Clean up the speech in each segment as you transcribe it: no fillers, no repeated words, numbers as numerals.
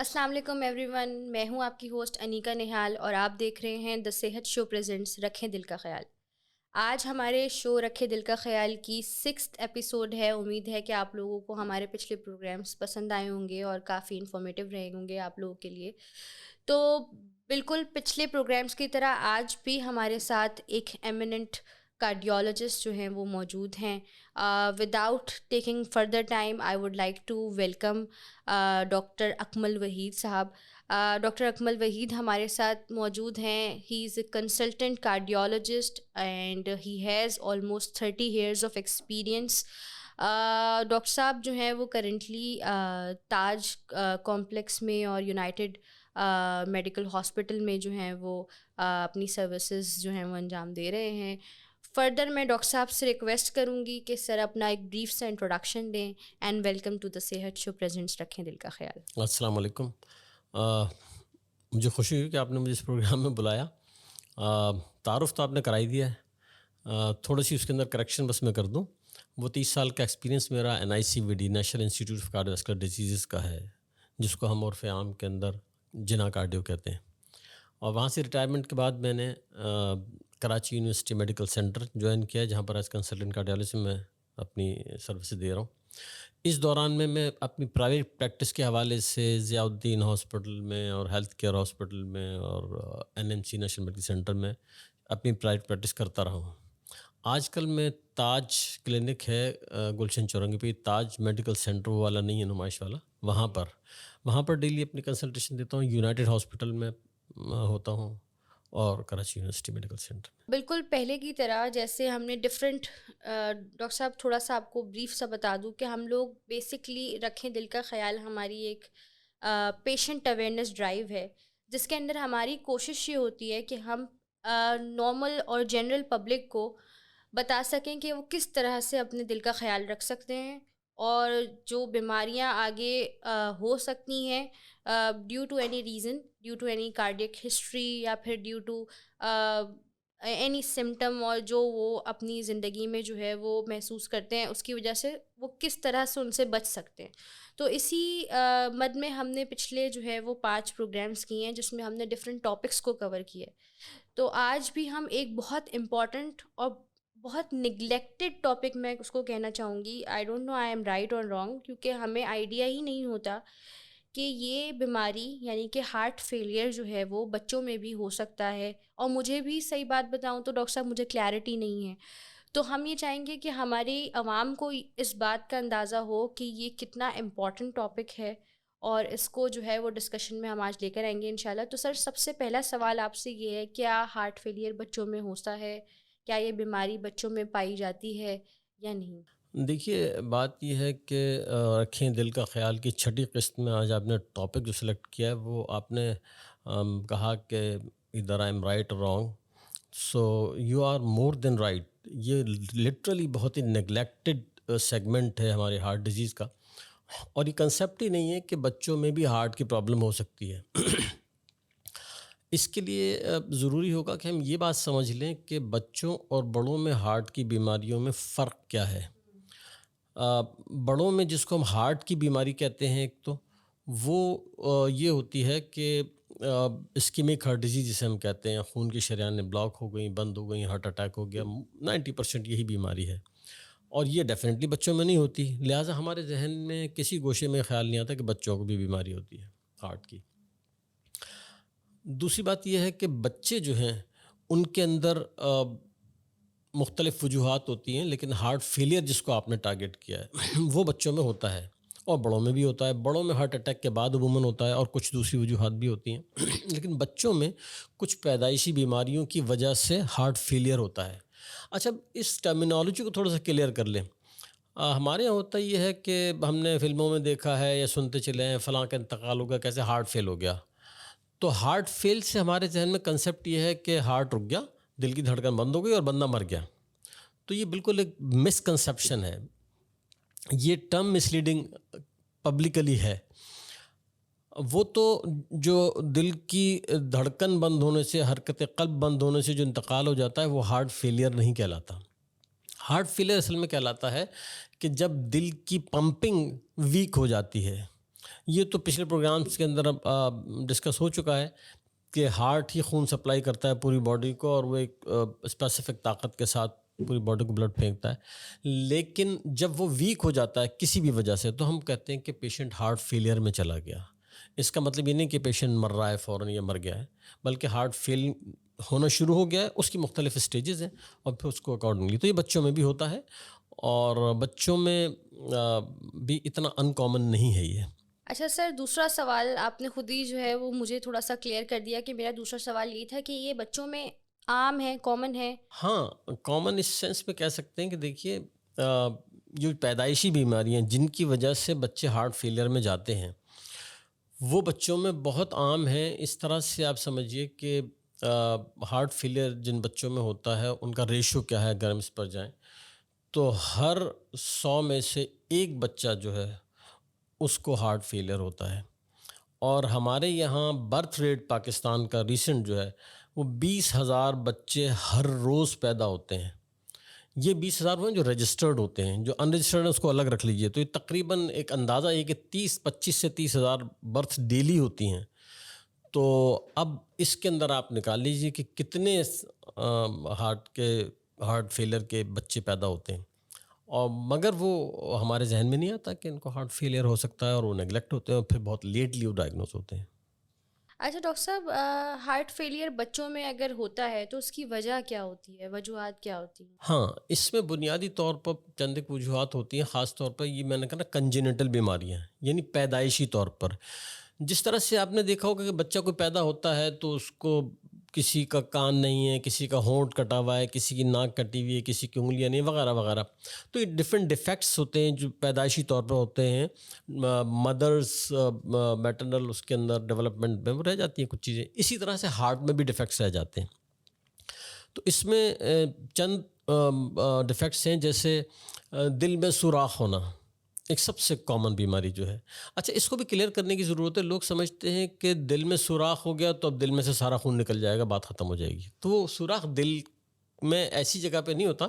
السلام علیکم every one, میں ہوں آپ کی ہوسٹ انیکا نہال اور آپ دیکھ رہے ہیں دا صحت شو پریزنٹس رکھیں دل کا خیال۔ آج ہمارے شو رکھے دل کا خیال کی 6th ایپیسوڈ ہے۔ امید ہے کہ آپ لوگوں کو ہمارے پچھلے پروگرامس پسند آئے ہوں گے اور کافی انفارمیٹیو رہے ہوں گے آپ لوگوں کے لیے۔ تو بالکل پچھلے پروگرامس کی طرح آج بھی ہمارے ساتھ ایک ایمیننٹ کارڈیولوجسٹ جو ہیں وہ موجود ہیں۔ Without taking further time I would like to welcome doctor Akmal Waheed صاحب۔ ڈاکٹر اکمل وحید ہمارے ساتھ موجود ہیں۔ He is a consultant cardiologist and he has almost 30 years of experience. Doctor صاحب جو ہیں وہ کرنٹلی تاج کمپلیکس میں اور یونائٹیڈ میڈیکل ہاسپٹل میں جو ہیں وہ اپنی سروسز جو ہیں وہ انجام دے رہے ہیں۔ فردر میں ڈاکٹر صاحب سے ریکویسٹ کروں گی کہ سر اپنا ایک بریف سا انٹروڈکشن دیں اینڈ ویلکم ٹو دا صحت شو پریزنٹس رکھیں دل کا خیال۔ السلام علیکم۔ مجھے خوشی ہوئی کہ آپ نے مجھے اس پروگرام میں بلایا۔ تعارف تو آپ نے کرائی دیا ہے، تھوڑی سی اس کے اندر کریکشن بس میں کر دوں۔ وہ 30 سال کا ایکسپیرینس میرا NICVD National Institute of Cardiovascular Diseases کا ہے، جس کو ہم عرف عام کے اندر جنا کارڈیو کہتے ہیں۔ اور وہاں سے ریٹائرمنٹ کے بعد میں نے Karachi university medical centre join کیا، جہاں پر ایز کنسلٹنٹ کارڈیالوجسٹ میں اپنی سروسز دے رہا ہوں۔ اس دوران میں اپنی پرائیویٹ پریکٹس کے حوالے سے ضیاء الدین ہاسپٹل میں اور ہیلتھ کیئر ہاسپٹل میں اور NMC نیشنل میڈیکل سینٹر میں اپنی پرائیویٹ پریکٹس کرتا رہا ہوں۔ آج کل میں تاج کلینک ہے گلشن چورنگی پہ، تاج میڈیکل سینٹر والا نہیں ہے، نمائش والا، وہاں پر ڈیلی اپنی کنسلٹیشن دیتا ہوں۔ یونائٹیڈ ہاسپٹل میں ہوتا ہوں اور کراچی یونیورسٹی میڈیکل سینٹر میں۔ بالکل پہلے کی طرح جیسے ہم نے ڈفرینٹ ڈاکٹر صاحب تھوڑا سا آپ کو بریف سا بتا دوں کہ ہم لوگ بیسکلی رکھیں دل کا خیال ہماری ایک پیشنٹ اویئرنیس ڈرائیو ہے، جس کے اندر ہماری کوشش یہ ہوتی ہے کہ ہم نارمل اور جنرل پبلک کو بتا سکیں کہ وہ کس طرح سے اپنے دل کا خیال رکھ سکتے ہیں، اور جو بیماریاں آگے ہو سکتی ہیں due to any reason, due to any cardiac history یا پھر ڈیو ٹو اینی سمٹم، اور جو وہ اپنی زندگی میں جو ہے وہ محسوس کرتے ہیں، اس کی وجہ سے وہ کس طرح سے ان سے بچ سکتے ہیں۔ تو اسی مد میں ہم نے پچھلے جو ہے وہ 5 پروگرامس کیے ہیں، جس میں ہم نے ڈفرینٹ ٹاپکس کو کور کیا ہے۔ تو آج بھی ہم ایک بہت امپورٹنٹ اور بہت نگلیکٹڈ ٹاپک میں اس کو کہنا چاہوں گی، I don't know I am right اور رانگ، کیونکہ ہمیں آئیڈیا ہی نہیں ہوتا کہ یہ بیماری یعنی کہ ہارٹ فیلئر جو ہے وہ بچوں میں بھی ہو سکتا ہے، اور مجھے بھی صحیح بات بتاؤں تو ڈاکٹر صاحب مجھے کلیئرٹی نہیں ہے۔ تو ہم یہ چاہیں گے کہ ہماری عوام کو اس بات کا اندازہ ہو کہ یہ کتنا امپورٹنٹ ٹاپک ہے، اور اس کو جو ہے وہ ڈسکشن میں ہم آج لے کر آئیں گے انشاءاللہ۔ تو سر سب سے پہلا سوال آپ سے یہ ہے، کیا ہارٹ فیلئر بچوں میں ہوتا ہے؟ کیا یہ بیماری بچوں میں پائی جاتی ہے یا نہیں؟ دیکھیے، بات یہ ہے کہ رکھیں دل کا خیال کی 6ٹھی قسط میں آج آپ نے ٹاپک جو سلیکٹ کیا ہے، وہ آپ نے کہا کہ ادھر آئی ایم رائٹ اور wrong, so you are more than right. یہ لٹرلی بہت ہی نیگلیکٹڈ سیگمنٹ ہے ہمارے ہارٹ ڈیزیز کا، اور یہ کنسیپٹ ہی نہیں ہے کہ بچوں میں بھی ہارٹ کی پرابلم ہو سکتی ہے۔ اس کے لیے ضروری ہوگا کہ ہم یہ بات سمجھ لیں کہ بچوں اور بڑوں میں ہارٹ کی بیماریوں میں فرق کیا ہے۔ بڑوں میں جس کو ہم ہارٹ کی بیماری کہتے ہیں، ایک تو وہ یہ ہوتی ہے کہ اسکیمک ہارٹ ڈیزیز جسے ہم کہتے ہیں، خون کی شریانیں بلاک ہو گئیں، بند ہو گئیں، ہارٹ اٹیک ہو گیا، 90% یہی بیماری ہے، اور یہ ڈیفینیٹلی بچوں میں نہیں ہوتی، لہٰذا ہمارے ذہن میں کسی گوشے میں خیال نہیں آتا کہ بچوں کو بھی بیماری ہوتی ہے ہارٹ کی۔ دوسری بات یہ ہے کہ بچے جو ہیں ان کے اندر مختلف وجوہات ہوتی ہیں، لیکن ہارٹ فیلئر جس کو آپ نے ٹارگٹ کیا ہے وہ بچوں میں ہوتا ہے اور بڑوں میں بھی ہوتا ہے۔ بڑوں میں ہارٹ اٹیک کے بعد عموماً ہوتا ہے اور کچھ دوسری وجوہات بھی ہوتی ہیں، لیکن بچوں میں کچھ پیدائشی بیماریوں کی وجہ سے ہارٹ فیلئر ہوتا ہے۔ اچھا، اس ٹرمینالوجی کو تھوڑا سا کلیئر کر لیں۔ ہمارے یہاں ہوتا یہ ہے کہ ہم نے فلموں میں دیکھا ہے یا سنتے چلے ہیں فلاں کا انتقال ہو گیا، کیسے ہارٹ فیل ہو گیا۔ تو ہارٹ فیل سے ہمارے ذہن میں کنسیپٹ یہ ہے کہ ہارٹ رک گیا، دل کی دھڑکن بند ہو گئی اور بندہ مر گیا۔ تو یہ بالکل ایک مس کنسیپشن ہے، یہ ٹرم مس لیڈنگ پبلکلی ہے۔ وہ تو جو دل کی دھڑکن بند ہونے سے، حرکت قلب بند ہونے سے جو انتقال ہو جاتا ہے، وہ ہارٹ فیلئر نہیں کہلاتا۔ ہارٹ فیلئر اصل میں کہلاتا ہے کہ جب دل کی پمپنگ ویک ہو جاتی ہے، یہ تو پچھلے پروگرامس کے اندر اب ڈسکس ہو چکا ہے کہ ہارٹ ہی خون سپلائی کرتا ہے پوری باڈی کو، اور وہ ایک اسپیسیفک طاقت کے ساتھ پوری باڈی کو بلڈ پھینکتا ہے. لیکن جب وہ ویک ہو جاتا ہے کسی بھی وجہ سے تو ہم کہتے ہیں کہ پیشنٹ ہارٹ فیلئر میں چلا گیا. اس کا مطلب یہ نہیں کہ پیشنٹ مر رہا ہے فوراً یا مر گیا ہے، بلکہ ہارٹ فیل ہونا شروع ہو گیا ہے. اس کی مختلف اسٹیجز ہیں اور پھر اس کو اکارڈنگلی، تو یہ بچوں میں بھی ہوتا ہے اور بچوں میں بھی اتنا ان کامن نہیں ہے یہ. اچھا سر، دوسرا سوال آپ نے خود ہی جو ہے وہ مجھے تھوڑا سا کلیئر کر دیا کہ میرا دوسرا سوال یہ تھا کہ یہ بچوں میں عام ہے، کامن ہے. ہاں، کامن اس سینس میں کہہ سکتے ہیں کہ دیکھیے جو پیدائشی بیماریاں جن کی وجہ سے بچے ہارٹ فیلئر میں جاتے ہیں وہ بچوں میں بہت عام ہیں. اس طرح سے آپ سمجھیے کہ ہارٹ فیلئر جن بچوں میں ہوتا ہے ان کا ریشو کیا ہے اگر ہم اس پر جائیں تو ہر 100 میں سے ایک بچہ جو ہے اس کو ہارٹ فیلئر ہوتا ہے. اور ہمارے یہاں برتھ ریٹ پاکستان کا ریسنٹ جو ہے وہ 20,000 بچے ہر روز پیدا ہوتے ہیں. یہ 20,000 وہ ہیں جو رجسٹرڈ ہوتے ہیں، جو ان رجسٹرڈ ہیں اس کو الگ رکھ لیجئے. تو یہ تقریباً ایک اندازہ یہ کہ 25 سے 30,000 برتھ ڈیلی ہوتی ہیں. تو اب اس کے اندر آپ نکال لیجئے کہ کتنے ہارٹ فیلئر کے بچے پیدا ہوتے ہیں، اور مگر وہ ہمارے ذہن میں نہیں آتا کہ ان کو ہارٹ فیلئر ہو سکتا ہے، اور وہ نیگلیکٹ ہوتے ہیں اور پھر بہت لیٹلی وہ ڈائگنوز ہوتے ہیں. اچھا ڈاکٹر صاحب، ہارٹ فیلئر بچوں میں اگر ہوتا ہے تو اس کی وجہ کیا ہوتی ہے، وجوہات کیا ہوتی ہیں؟ ہاں، اس میں بنیادی طور پر چند ایک وجوہات ہوتی ہیں، خاص طور پر یہ میں نے کہا نا کنجینیٹل بیماریاں، یعنی پیدائشی طور پر. جس طرح سے آپ نے دیکھا ہوگا کہ بچہ کوئی پیدا ہوتا ہے تو اس کو کسی کا کان نہیں ہے، کسی کا ہونٹ کٹا ہوا ہے، کسی کی ناک کٹی ہوئی ہے، کسی کی انگلیاں نہیں، وغیرہ وغیرہ. تو یہ ڈفرینٹ ڈیفیکٹس ہوتے ہیں جو پیدائشی طور پر ہوتے ہیں. مدرس میٹرنل اس کے اندر ڈیولپمنٹ میں وہ رہ جاتی ہیں کچھ چیزیں. اسی طرح سے ہارٹ میں بھی ڈیفیکٹس رہ جاتے ہیں. تو اس میں چند ڈیفیکٹس ہیں، جیسے دل میں سوراخ ہونا ایک سب سے کامن بیماری جو ہے. اچھا، اس کو بھی کلیئر کرنے کی ضرورت ہے. لوگ سمجھتے ہیں کہ دل میں سوراخ ہو گیا تو اب دل میں سے سارا خون نکل جائے گا، بات ختم ہو جائے گی. تو وہ سوراخ دل میں ایسی جگہ پہ نہیں ہوتا،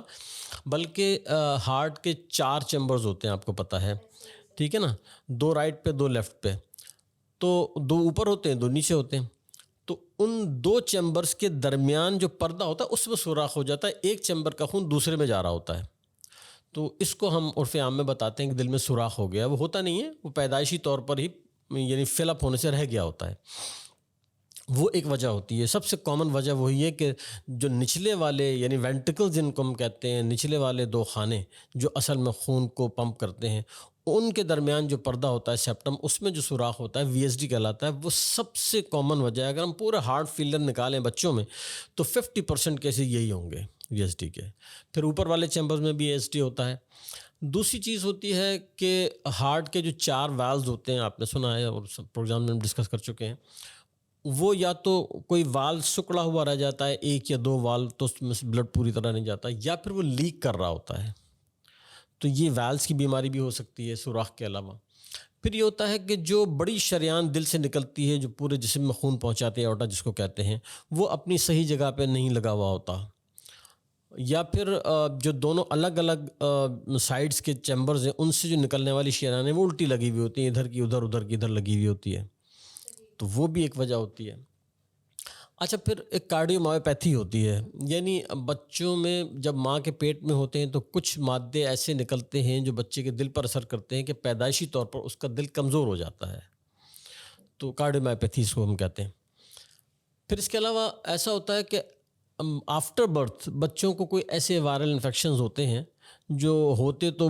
بلکہ ہارٹ کے 4 چیمبرز ہوتے ہیں، آپ کو پتہ ہے، ٹھیک ہے نا، 2 رائٹ پہ 2 لیفٹ پہ. تو 2 اوپر ہوتے ہیں، 2 نیچے ہوتے ہیں. تو ان 2 چیمبرز کے درمیان جو پردہ ہوتا ہے اس میں سوراخ ہو جاتا ہے. ایک چیمبر کا خون دوسرے میں جا رہا ہوتا ہے. تو اس کو ہم عرف عام میں بتاتے ہیں کہ دل میں سوراخ ہو گیا. وہ ہوتا نہیں ہے، وہ پیدائشی طور پر ہی یعنی فل اپ ہونے سے رہ گیا ہوتا ہے. وہ ایک وجہ ہوتی ہے. سب سے کامن وجہ وہی ہے کہ جو نچلے والے یعنی وینٹرکل جن کو ہم کہتے ہیں، نچلے والے 2 خانے جو اصل میں خون کو پمپ کرتے ہیں، ان کے درمیان جو پردہ ہوتا ہے سیپٹم، اس میں جو سوراخ ہوتا ہے وی ایس ڈی کہلاتا ہے. وہ سب سے کامن وجہ ہے. اگر ہم پورے ہارٹ فیلئر نکالیں بچوں میں تو 50% کیسے یہی ہوں گے وی ایس ڈی کے. پھر اوپر والے چیمبر میں بھی ایس ڈی ہوتا ہے. دوسری چیز ہوتی ہے کہ ہارٹ کے جو 4 والوز ہوتے ہیں، آپ نے سنا ہے اور پروگرام میں ہم ڈسکس کر چکے ہیں، وہ یا تو کوئی وال سکڑا ہوا رہ جاتا ہے، 1 یا 2 وال، تو اس میں سے بلڈ پوری طرح نہیں جاتا، یا پھر وہ لیک کر رہا ہوتا ہے. تو یہ ویلز کی بیماری بھی ہو سکتی ہے سوراخ کے علاوہ. پھر یہ ہوتا ہے کہ جو بڑی شریان دل سے نکلتی ہے جو پورے جسم میں خون پہنچاتے ہیں، اورٹا جس کو کہتے ہیں، وہ اپنی صحیح جگہ پہ نہیں لگا ہوا ہوتا. یا پھر جو دونوں الگ الگ سائڈز کے چیمبرز ہیں ان سے جو نکلنے والی شریانیں وہ الٹی لگی ہوئی ہوتی ہیں، ادھر کی ادھر، ادھر کی ادھر لگی ہوئی ہوتی ہے. تو وہ بھی ایک وجہ ہوتی ہے. اچھا، پھر ایک کارڈیو مایوپیتھی ہوتی ہے، یعنی بچوں میں جب ماں کے پیٹ میں ہوتے ہیں تو کچھ مادے ایسے نکلتے ہیں جو بچے کے دل پر اثر کرتے ہیں کہ پیدائشی طور پر اس کا دل کمزور ہو جاتا ہے. تو کارڈیو مایوپیتھی اس کو ہم کہتے ہیں. پھر اس کے علاوہ ایسا ہوتا ہے کہ آفٹر برتھ بچوں کو کوئی ایسے وائرل انفیکشنز ہوتے ہیں جو ہوتے تو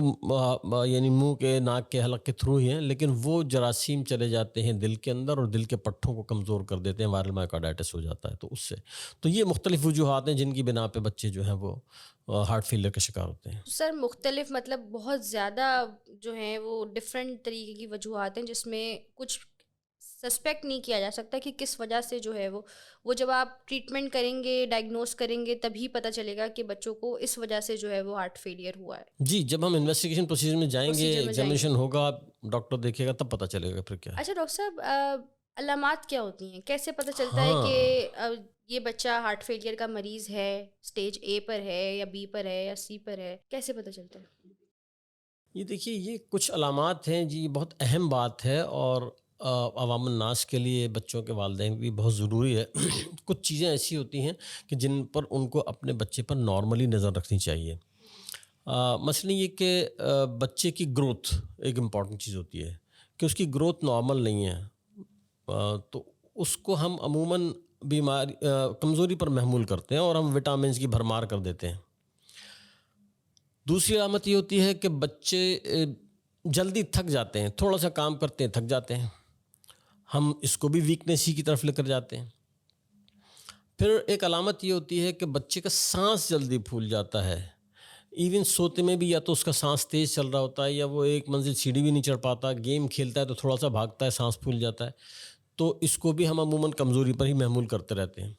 یعنی منہ کے، ناک کے، حلق کے تھرو ہی ہیں، لیکن وہ جراثیم چلے جاتے ہیں دل کے اندر اور دل کے پٹھوں کو کمزور کر دیتے ہیں، وائرل مائیوکارڈائٹس ہو جاتا ہے. تو اس سے تو یہ مختلف وجوہات ہیں جن کی بنا پہ بچے جو ہیں وہ ہارٹ فیلئر کا شکار ہوتے ہیں. سر مختلف مطلب بہت زیادہ جو ہیں وہ ڈفرینٹ طریقے کی وجوہات ہیں جس میں کچھ سسپیکٹ نہیں کیا جا سکتا کہ کس وجہ سے جو ہے وہ جب آپ ٹریٹمنٹ کریں گے، ڈائگنوز کریں گے، تبھی پتہ چلے گا کہ بچوں کو اس وجہ سے جو ہے وہ ہارٹ فیلئر ہوا ہے. جی، جب ہم انویسٹیگیشن پروسیجر میں جائیں گے، ایگزامینیشن ہوگا، ڈاکٹر دیکھے گا، تب پتہ چلے گا پھر کیا. اچھا ڈاکٹر صاحب، علامات کیا ہوتی ہیں؟ کیسے پتہ چلتا ہے کہ یہ بچہ ہارٹ فیلئر کا مریض ہے، اسٹیج A پر ہے یا B پر ہے یا C پر ہے؟ کیسے پتہ چلتا ہے؟ یہ دیکھیے یہ کچھ علامات ہیں جی، بہت اہم بات ہے، اور عوام الناس کے لیے بچوں کے والدین بھی بہت ضروری ہے۔ کچھ چیزیں ایسی ہوتی ہیں کہ جن پر ان کو اپنے بچے پر نارملی نظر رکھنی چاہیے۔ مثلاً یہ کہ بچے کی گروتھ ایک امپورٹنٹ چیز ہوتی ہے کہ اس کی گروتھ نارمل نہیں ہے، تو اس کو ہم عموماً بیماری کمزوری پر محمول کرتے ہیں اور ہم وٹامنس کی بھرمار کر دیتے ہیں۔ دوسری علامت یہ ہوتی ہے کہ بچے جلدی تھک جاتے ہیں، تھوڑا سا کام کرتے ہیں تھک جاتے ہیں، ہم اس کو بھی ویکنیس ہی کی طرف لے کر جاتے ہیں۔ پھر ایک علامت یہ ہوتی ہے کہ بچے کا سانس جلدی پھول جاتا ہے، ایون سوتے میں بھی یا تو اس کا سانس تیز چل رہا ہوتا ہے یا وہ ایک منزل سیڑھی بھی نہیں چڑھ پاتا، گیم کھیلتا ہے تو تھوڑا سا بھاگتا ہے سانس پھول جاتا ہے، تو اس کو بھی ہم عموماً کمزوری پر ہی محمول کرتے رہتے ہیں۔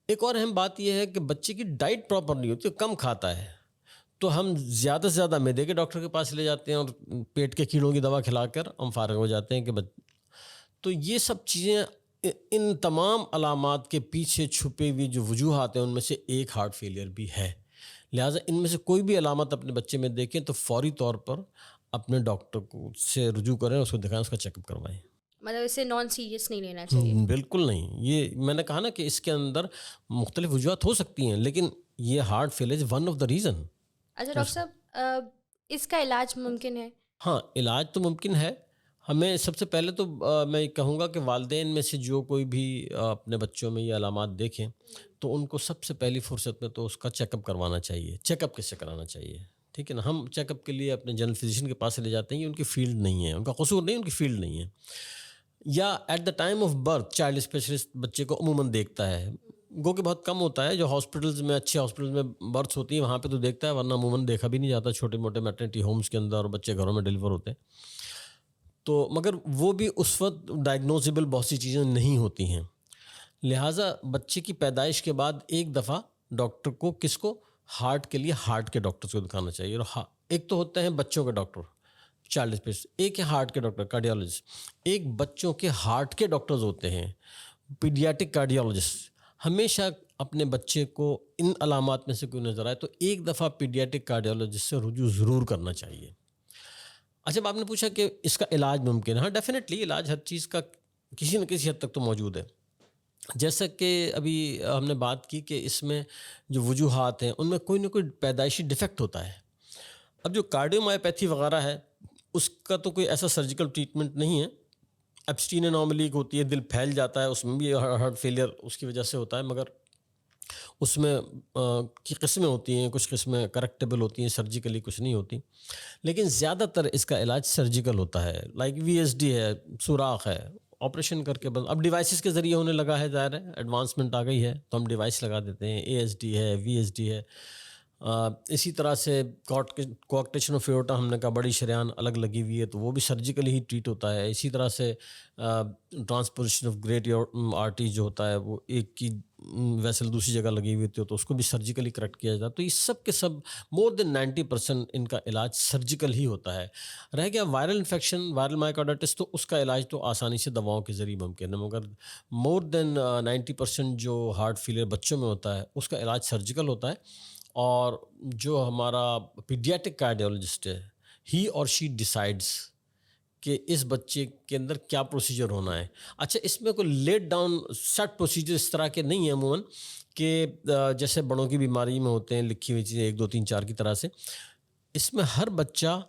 ایک اور اہم بات یہ ہے کہ بچے کی ڈائٹ پراپر نہیں ہوتی، کم کھاتا ہے، تو ہم زیادہ سے زیادہ معدے کے ڈاکٹر کے پاس لے جاتے ہیں اور پیٹ کے کیڑوں کی دوا کھلا کر ہم فارغ ہو جاتے ہیں کہ تو یہ سب چیزیں، ان تمام علامات کے پیچھے چھپے ہوئی جو وجوہات ہیں ان میں سے ایک ہارٹ فیلئر بھی ہے۔ لہٰذا ان میں سے کوئی بھی علامت اپنے بچے میں دیکھیں تو فوری طور پر اپنے ڈاکٹر کو سے رجوع کریں، اس کو دکھائیں، اس کا چیک اپ کروائیں۔ مطلب اسے نان سیریس نہیں لینا چاہیے۔ بالکل نہیں، یہ میں نے کہا نا کہ اس کے اندر مختلف وجوہات ہو سکتی ہیں، لیکن یہ heart failure is one of the reason. اچھا ڈاکٹر صاحب، اس کا علاج ممکن ہے؟ ہاں، علاج تو ممکن ہے۔ ہمیں سب سے پہلے تو میں کہوں گا کہ والدین میں سے جو کوئی بھی اپنے بچوں میں یہ علامات دیکھیں تو ان کو سب سے پہلی فرصت میں تو اس کا چیک اپ کروانا چاہیے۔ چیک اپ کس سے کرانا چاہیے؟ ٹھیک ہے نا، ہم چیک اپ کے لیے اپنے جنرل فزیشین کے پاس لے جاتے ہیں، یہ ان کی فیلڈ نہیں ہے، ان کا قصور نہیں، ان کی فیلڈ نہیں ہے۔ یا at the time of birth child specialist بچے کو عموماً دیکھتا ہے، گو کہ بہت کم ہوتا ہے، جو ہاسپٹلز میں اچھے ہاسپٹلز میں برتھس ہوتی ہیں وہاں پہ تو دیکھتا ہے، ورنہ عموماً دیکھا بھی نہیں جاتا، چھوٹے موٹے میٹرنٹی ہومز کے اندر بچے گھروں میں ڈیلیور ہوتے ہیں۔ تو مگر وہ بھی اس وقت ڈائگنوزیبل بہت سی چیزیں نہیں ہوتی ہیں، لہٰذا بچے کی پیدائش کے بعد ایک دفعہ ڈاکٹر کو، کس کو، ہارٹ کے لیے ہارٹ کے ڈاکٹر کو دکھانا چاہیے۔ اور ایک تو ہوتے ہیں بچوں کے ڈاکٹر چائلڈ اسپیشلسٹ، ایک ہے ہارٹ کے ڈاکٹر کارڈیالوجسٹ، ایک بچوں کے ہارٹ کے ڈاکٹرز ہوتے ہیں پیڈیاٹک کارڈیالوجسٹ۔ ہمیشہ اپنے بچے کو ان علامات میں سے کوئی نظر آئے تو ایک دفعہ پیڈیاٹک کارڈیالوجسٹ سے رجوع ضرور کرنا چاہیے۔ اچھا، آپ نے پوچھا کہ اس کا علاج ممکن ہے؟ ہاں ڈیفینیٹلی، علاج ہر چیز کا کسی نہ کسی حد تک تو موجود ہے۔ جیسا کہ ابھی ہم نے بات کی کہ اس میں جو وجوہات ہیں ان میں کوئی نہ کوئی پیدائشی ڈیفیکٹ ہوتا ہے۔ اب جو کارڈیومایوپیتھی وغیرہ ہے اس کا تو کوئی ایسا سرجیکل ٹریٹمنٹ نہیں ہے۔ ایبسٹین انوملی ہوتی ہے، دل پھیل جاتا ہے، اس میں بھی ہارٹ فیلئر اس کی وجہ سے ہوتا ہے، مگر اس میں کی قسمیں ہوتی ہیں، کچھ قسمیں کریکٹیبل ہوتی ہیں، سرجیکلی کچھ نہیں ہوتی، لیکن زیادہ تر اس کا علاج سرجیکل ہوتا ہے، لائک وی ایس ڈی ہے، سوراخ ہے، آپریشن کر کے بس۔ اب ڈیوائسز کے ذریعے ہونے لگا ہے، ظاہر ہے ایڈوانسمنٹ آ گئی ہے تو ہم ڈیوائس لگا دیتے ہیں، اے ایس ڈی ہے، وی ایس ڈی ہے۔ اسی طرح سے کوآکٹیشن آف ایورٹا ہم نے کہا بڑی شریان الگ لگی ہوئی ہے تو وہ بھی سرجیکلی ہی ٹریٹ ہوتا ہے۔ اسی طرح سے ٹرانسپوزیشن آف گریٹ آرٹری جو ہوتا ہے وہ ایک کی ویسل دوسری جگہ لگی ہوئی تھی تو اس کو بھی سرجیکلی کریکٹ کیا جاتا ہے۔ تو یہ سب کے سب مور دین 90% ان کا علاج سرجیکل ہی ہوتا ہے۔ رہ گیا وائرل انفیکشن، وائرل مائیکارڈائٹس، تو اس کا علاج تو آسانی سے دواؤں کے ذریعے ممکن ہے، مگر مور دین 90% جو ہارٹ فیلئر بچوں میں ہوتا ہے اس کا علاج سرجیکل ہوتا ہے۔ اور جو ہمارا پیڈیاٹک کارڈیالوجسٹ ہے، ہی اور شی ڈیسائیڈس کہ اس بچے کے اندر کیا پروسیجر ہونا ہے۔ اچھا، اس میں کوئی لیٹ ڈاؤن سیٹ پروسیجر اس طرح کے نہیں ہیں عموماً کہ جیسے بڑوں کی بیماری میں ہوتے ہیں لکھی ہوئی چیزیں 1 2 3 4 کی طرح سے، اس میں ہر بچہ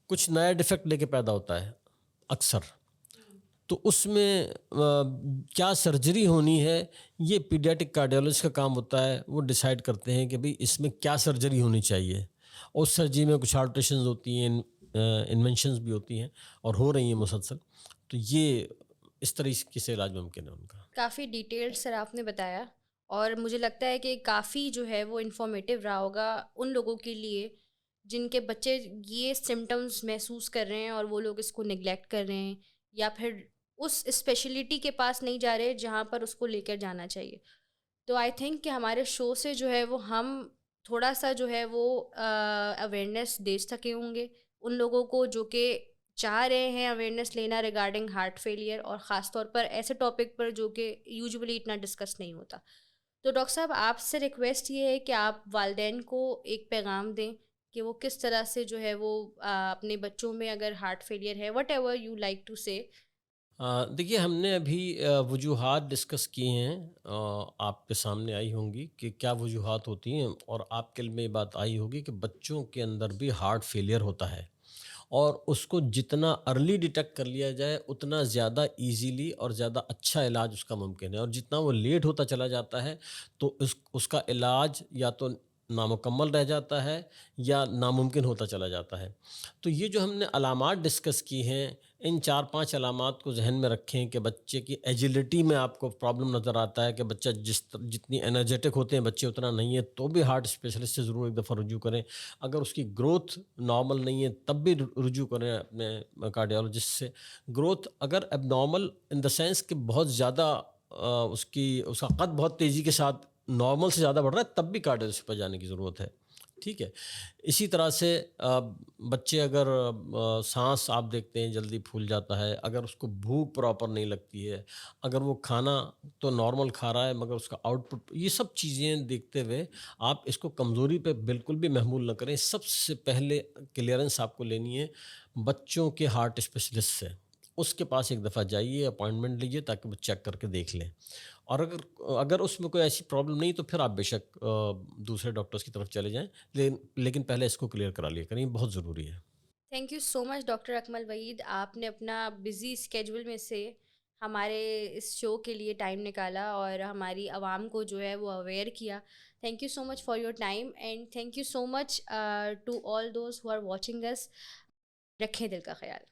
کچھ نیا ڈیفیکٹ لے کے پیدا ہوتا ہے اکثر، تو اس میں کیا سرجری ہونی ہے یہ پیڈیاٹک کارڈیالوجسٹ کا کام ہوتا ہے، وہ ڈیسائیڈ کرتے ہیں کہ بھئی اس میں کیا سرجری ہونی چاہیے، اور اس سرجری میں کچھ آلٹریشنز ہوتی ہیں، انوینشنز بھی ہوتی ہیں اور ہو رہی ہیں مسلسل، تو یہ اس طریقے سے علاج ممکن ہے ان کا۔ کافی ڈیٹیلڈ سر آپ نے بتایا، اور مجھے لگتا ہے کہ کافی جو ہے وہ انفارمیٹیو رہا ہوگا ان لوگوں کے لیے جن کے بچے یہ سمٹمز محسوس کر رہے ہیں اور وہ لوگ اس کو نگلیکٹ کر رہے ہیں یا پھر اس اسپیشلٹی کے پاس نہیں جا رہے جہاں پر اس کو لے کر جانا چاہیے۔ تو آئی تھنک کہ ہمارے شو سے جو ہے وہ ہم تھوڑا سا جو ہے وہ اویئرنیس دے سکے ہوں گے ان لوگوں کو جو کہ چاہ رہے ہیں اویئرنیس لینا ریگارڈنگ ہارٹ فیلئر، اور خاص طور پر ایسے ٹاپک پر جو کہ یوزولی اتنا ڈسکس نہیں ہوتا۔ تو ڈاکٹر صاحب، آپ سے ریکویسٹ یہ ہے کہ آپ والدین کو ایک پیغام دیں کہ وہ کس طرح سے جو ہے وہ اپنے بچوں میں اگر ہارٹ فیلئر ہے، whatever you like to say. دیکھیے ہم نے ابھی وجوہات ڈسکس کی ہیں، آپ کے سامنے آئی ہوں گی کہ کیا وجوہات ہوتی ہیں، اور آپ کے علم میں یہ بات آئی ہوگی کہ بچوں کے اندر بھی ہارٹ فیلئر ہوتا ہے، اور اس کو جتنا ارلی ڈیٹیکٹ کر لیا جائے اتنا زیادہ ایزیلی اور زیادہ اچھا علاج اس کا ممکن ہے، اور جتنا وہ لیٹ ہوتا چلا جاتا ہے تو اس کا علاج یا تو نامکمل رہ جاتا ہے یا ناممکن ہوتا چلا جاتا ہے. تو یہ جو ہم نے علامات ڈسکس کی ہیں، ان 4-5 علامات کو ذہن میں رکھیں کہ بچے کی ایجیلٹی میں آپ کو پرابلم نظر آتا ہے کہ بچہ جتنی انرجیٹک ہوتے ہیں بچے اتنا نہیں ہے، تو بھی ہارٹ اسپیشلسٹ سے ضرور ایک دفعہ رجوع کریں. اگر اس کی گروتھ نارمل نہیں ہے تب بھی رجوع کریں اپنے کارڈیالوجسٹ سے. گروتھ اگر اب نارمل ان دا سینس کہ بہت زیادہ اس کا قد بہت تیزی کے ساتھ نارمل سے زیادہ بڑھ رہا ہے، تب بھی کارڈیالوجسٹ پر جانے کی ضرورت ہے. ٹھیک ہے. اسی طرح سے بچے اگر سانس آپ دیکھتے ہیں جلدی پھول جاتا ہے، اگر اس کو بھوک پراپر نہیں لگتی ہے، اگر وہ کھانا تو نارمل کھا رہا ہے مگر اس کا آؤٹ پٹ، یہ سب چیزیں دیکھتے ہوئے آپ اس کو کمزوری پہ بالکل بھی محمول نہ کریں. سب سے پہلے کلیئرنس آپ کو لینی ہے بچوں کے ہارٹ اسپیشلسٹ سے. اس کے پاس ایک دفعہ جائیے، اپوائنٹمنٹ لیجیے تاکہ وہ چیک کر کے دیکھ لیں. اور اگر اس میں کوئی ایسی پرابلم نہیں تو پھر آپ بے شک دوسرے ڈاکٹرز کی طرف چلے جائیں، لیکن پہلے اس کو کلیئر کرا لیا کریں، یہ بہت ضروری ہے. Thank you so much doctor Akmal Waheed, آپ نے اپنا بزی اسکیجول میں سے ہمارے اس شو کے لیے ٹائم نکالا اور ہماری عوام کو جو ہے وہ اویئر کیا. Thank you so much for your time and thank you so much to all those who are watching us. رکھیں دل کا خیال.